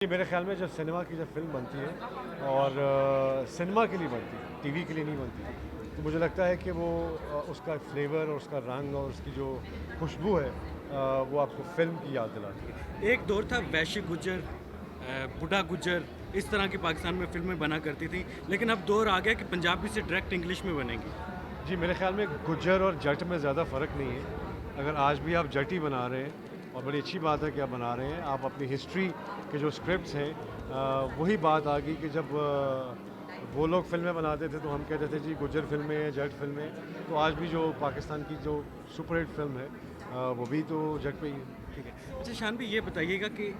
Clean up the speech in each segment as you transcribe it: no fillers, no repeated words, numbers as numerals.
जी, मेरे ख़्याल में जब सिनेमा की जब फ़िल्म बनती है और सिनेमा के लिए बनती है, टीवी के लिए नहीं बनती, तो मुझे लगता है कि वो उसका फ्लेवर और उसका रंग और उसकी जो खुशबू है वो आपको फ़िल्म की याद दिलाती है। एक दौर था वैश्य गुज्जर, बूढ़ा गुज्जर, इस तरह की पाकिस्तान में फ़िल्में बना करती थी, लेकिन अब दौर आ गया कि पंजाबी से डायरेक्ट इंग्लिश में बनेगी। जी, मेरे ख़्याल में गुज्जर और जट में ज़्यादा फ़र्क नहीं है। अगर आज भी आप जट ही बना रहे हैं और बड़ी अच्छी बात है कि आप बना रहे हैं, आप अपनी हिस्ट्री के जो स्क्रिप्ट्स हैं वही बात आ गई कि जब वो लोग फ़िल्में बनाते थे तो हम कहते थे जी गुज्जर फ़िल्में हैं, जट फ़िल्में। तो आज भी जो पाकिस्तान की जो सुपर हिट फ़िल्म है वो भी तो जट पे ही है। ठीक है। अच्छा शान भाई ये बताइएगा कि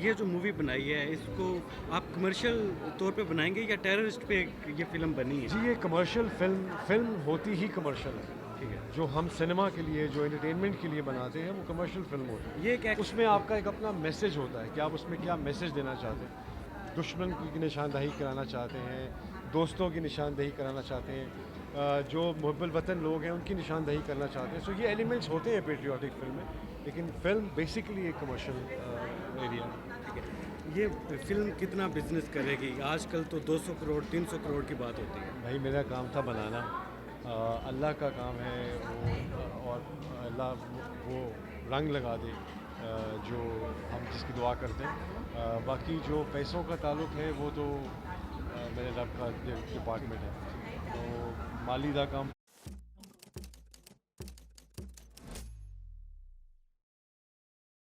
ये जो मूवी बनाई है, इसको आप कमर्शियल तौर पे बनाएँगे या टेररिस्ट पे ये फ़िल्म बनी है? जी, ये कमर्शियल फ़िल्म होती ही कमर्शियल है। ठीक है। जो हम सिनेमा के लिए, जो एंटरटेनमेंट के लिए बनाते हैं, वो कमर्शियल फ़िल्म होती है। ये एक उसमें आपका एक अपना मैसेज होता है कि आप उसमें क्या मैसेज देना चाहते हैं। दुश्मन की निशानदेही कराना चाहते हैं, दोस्तों की निशानदेही कराना चाहते हैं, जो मुहब्बुल वतन लोग हैं, उनकी निशानदेही करना चाहते हैं। सो ये एलिमेंट्स होते हैं पैट्रियोटिक फ़िल्म में, लेकिन फ़िल्म बेसिकली एक कमर्शियल एरिया है। ठीक है। ये फ़िल्म कितना बिज़नेस करेगी? आजकल तो 200 करोड़, 300 करोड़ की बात होती है। भाई मेरा काम था बनाना, अल्लाह का काम है वो, और अल्लाह वो रंग लगा दे जो हम जिसकी दुआ करते हैं। बाकी जो पैसों का ताल्लुक है वो तो मेरे रब का डिपार्टमेंट है, तो माली का काम